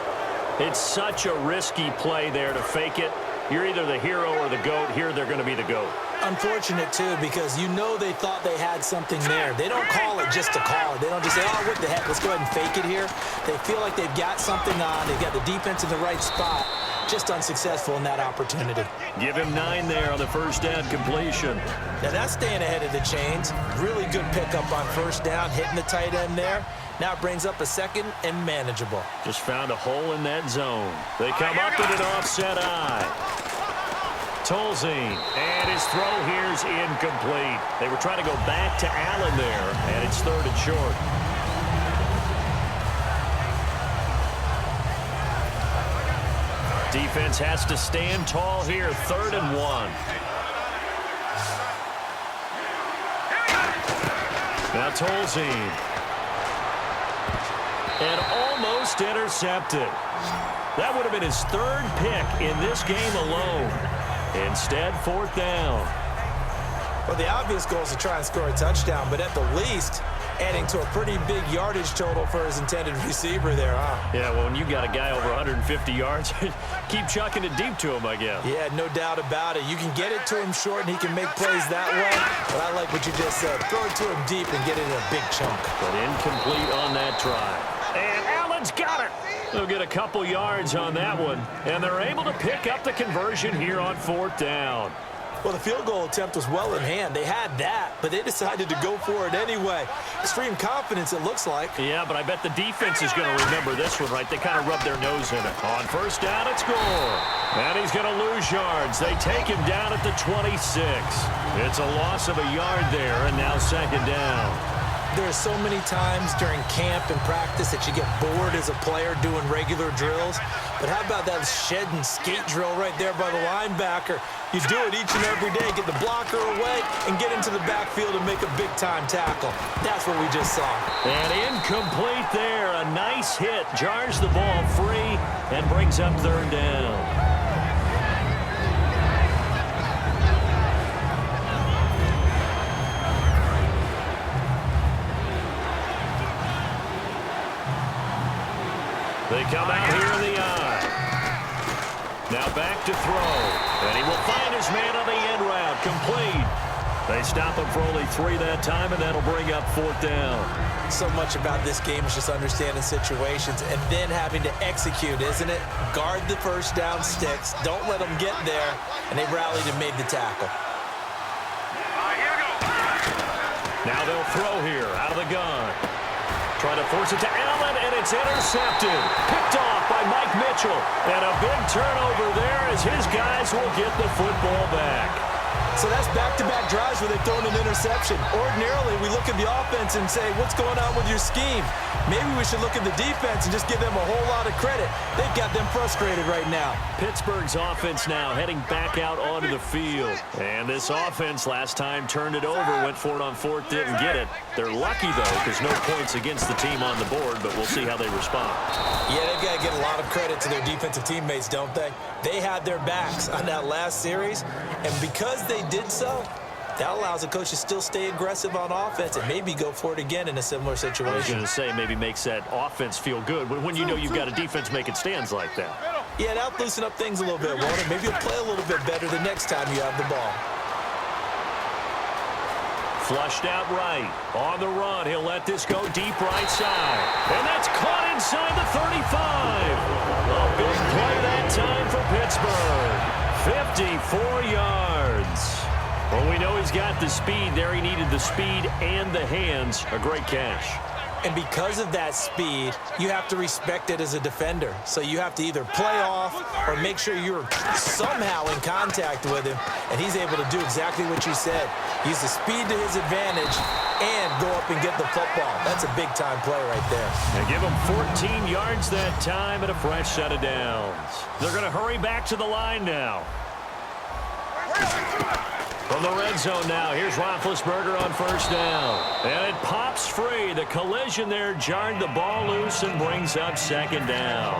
It's such a risky play there to fake it. You're either the hero or the GOAT. Here, they're going to be the GOAT. Unfortunate, too, because you know they thought they had something there. They don't call it just to call it. They don't just say, oh, what the heck, let's go ahead and fake it here. They feel like they've got something on. They've got the defense in the right spot. Just unsuccessful in that opportunity. Give him 9 there on the 1st down completion. Now, that's staying ahead of the chains. Really good pickup on 1st down, hitting the tight end there. Now it brings up a 2nd and manageable. Just found a hole in that zone. They come up with an offset I. Tolzien, and his throw here's incomplete. They were trying to go back to Allen there, and it's 3rd and short. Defense has to stand tall here, 3rd and 1. Now Tolzien. And almost intercepted. That would have been his 3rd pick in this game alone. Instead, 4th down. Well, the obvious goal is to try and score a touchdown, but at the least, adding to a pretty big yardage total for his intended receiver there, huh? Yeah, well, when you got a guy over 150 yards, keep chucking it deep to him, I guess. Yeah, no doubt about it. You can get it to him short, and he can make plays that way. But I like what you just said. Throw it to him deep and get it in a big chunk. But incomplete on that try. And Allen's got it. They'll get a couple yards on that one. And they're able to pick up the conversion here on 4th down. Well, the field goal attempt was well in hand. They had that, but they decided to go for it anyway. Extreme confidence, it looks like. Yeah, but I bet the defense is going to remember this one, right? They kind of rubbed their nose in it. On 1st down, it's Gore. And he's going to lose yards. They take him down at the 26. It's a loss of a yard there, and now 2nd down. There's so many times during camp and practice that you get bored as a player doing regular drills. But how about that shed and skate drill right there by the linebacker? You do it each and every day, get the blocker away, and get into the backfield and make a big-time tackle. That's what we just saw. And incomplete there. A nice hit. Jars the ball free and brings up 3rd down. They come out here in the I. Now back to throw. And he will find his man on the end route. Complete. They stop him for only 3 that time, and that'll bring up 4th down. So much about this game is just understanding situations and then having to execute, isn't it? Guard the 1st down sticks. Don't let them get there. And they rallied and made the tackle. Now they'll throw here out of the gun. Trying to force it to Allen, and it's intercepted. Picked off by Mike Mitchell. And a big turnover there as his guys will get the football back. So that's back-to-back drives where they've thrown an interception. Ordinarily, we look at the offense and say, what's going on with your scheme? Maybe we should look at the defense and just give them a whole lot of credit. They've got them frustrated right now. Pittsburgh's offense now heading back out onto the field. And this offense last time turned it over, went for it on 4th, didn't get it. They're lucky, though, because no points against the team on the board, but we'll see how they respond. Yeah, they've got to get a lot of credit to their defensive teammates, don't they? They had their backs on that last series, and because they did so, That allows the coach to still stay aggressive on offense and maybe go for it again in a similar I was situation. going to say maybe makes that offense feel good when you know you've got a defense making stands like that. Yeah, that'll loosen up things a little bit, won't it? Maybe you'll play a little bit better the next time you have the ball. Flushed out right. On the run, he'll let this go deep right side. And that's caught inside the 35. A big play that time for Pittsburgh. 54 yards. Well, we know he's got the speed there. He needed the speed and the hands. A great catch. And because of that speed, you have to respect it as a defender. So you have to either play off or make sure you're somehow in contact with him. And he's able to do exactly what you said. Use the speed to his advantage and go up and get the football. That's a big-time play right there. And give him 14 yards that time and a fresh set of downs. They're going to hurry back to the line now. From the red zone now, here's Roethlisberger on first down. And it pops free. The collision there jarred the ball loose and brings up second down.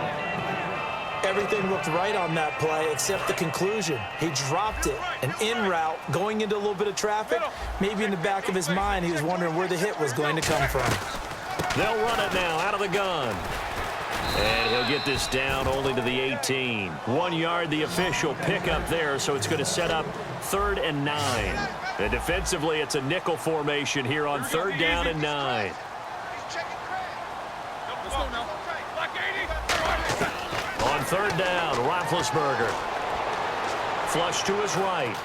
Everything looked right on that play except the conclusion. He dropped it, an in route, going into a little bit of traffic. Maybe in the back of his mind, he was wondering where the hit was going to come from. They'll run it now out of the gun. And he'll get this down only to the 18. 1 yard, the official pickup there, so it's going to set up 3rd and 9. And defensively, it's a nickel formation here on 3rd down and 9. On 3rd down, Roethlisberger. Flush to his right.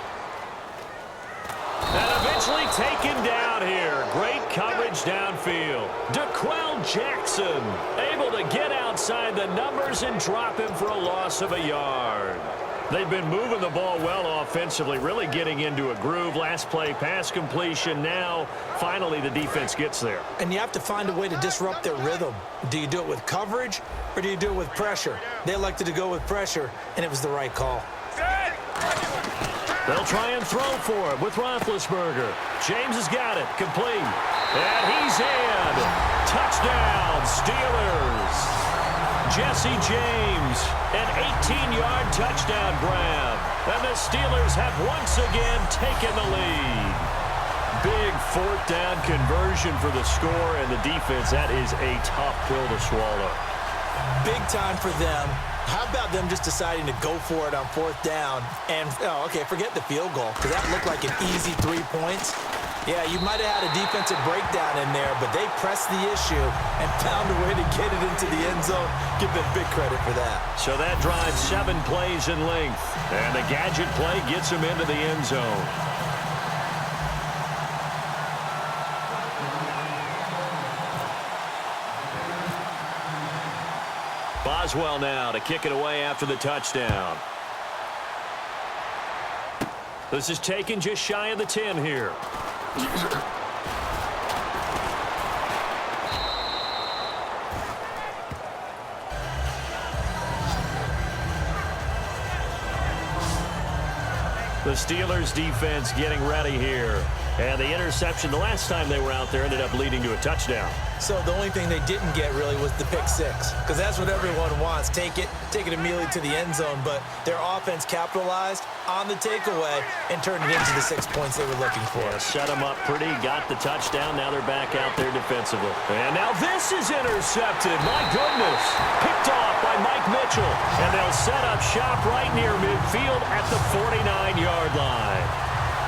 And eventually taken down here. Great coverage downfield. DeQuell Jackson able to get outside the numbers and drop him for a loss of a yard. They've been moving the ball well offensively, really getting into a groove. Last play, pass completion. Now, finally, the defense gets there. And you have to find a way to disrupt their rhythm. Do you do it with coverage or do you do it with pressure? They elected to go with pressure, and it was the right call. They'll try and throw for it with Roethlisberger. James has got it. Complete. And he's in. Touchdown, Steelers. Jesse James, an 18-yard touchdown grab. And the Steelers have once again taken the lead. Big 4th down conversion for the score, and the defense, that is a tough pill to swallow. Big time for them. How about them just deciding to go for it on 4th down? And, okay, forget the field goal, because that looked like an easy 3 points. Yeah, you might have had a defensive breakdown in there, but they pressed the issue and found a way to get it into the end zone. Give them big credit for that. So that drives 7 plays in length, and the gadget play gets him into the end zone. Boswell now to kick it away after the touchdown. This is taken just shy of the 10 here. The Steelers defense getting ready here. And the interception the last time they were out there ended up leading to a touchdown. So the only thing they didn't get really was the pick 6, because that's what everyone wants. Take it immediately to the end zone, but their offense capitalized on the takeaway and turned it into the 6 points they were looking for. Yeah, set them up pretty, got the touchdown. Now they're back out there defensively. And now this is intercepted. My goodness. Picked off by Mike Mitchell. And they'll set up shop right near midfield at the 49-yard line.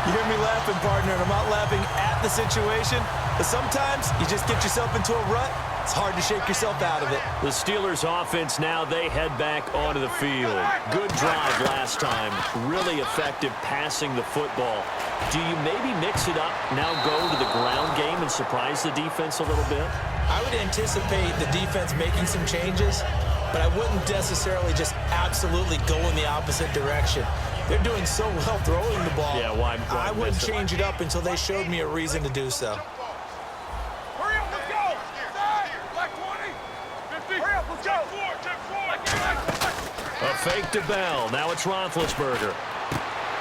You hear me laughing, partner, and I'm not laughing at the situation, but sometimes you just get yourself into a rut. It's hard to shake yourself out of it. The Steelers offense now, they head back onto the field. Good drive last time. Really effective passing the football. Do you maybe mix it up, now go to the ground game and surprise the defense a little bit? I would anticipate the defense making some changes, but I wouldn't necessarily just absolutely go in the opposite direction. They're doing so well throwing the ball. Yeah, why I wouldn't change it up until they showed me a reason to do so. Hurry up, let's go! Black 20! 50! Hurry up, let's go! A fake to Bell. Now it's Roethlisberger.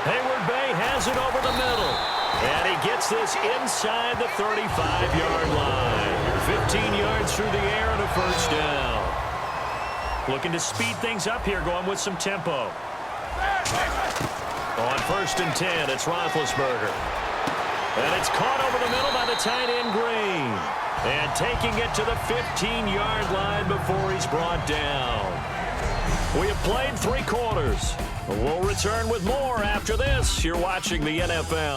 Hayward Bay has it over the middle. And he gets this inside the 35-yard line. 15 yards through the air and a first down. Looking to speed things up here, going with some tempo. On 1st and 10, it's Roethlisberger. And it's caught over the middle by the tight end, Green. And taking it to the 15-yard line before he's brought down. We have played 3 quarters. We'll return with more after this. You're watching the NFL.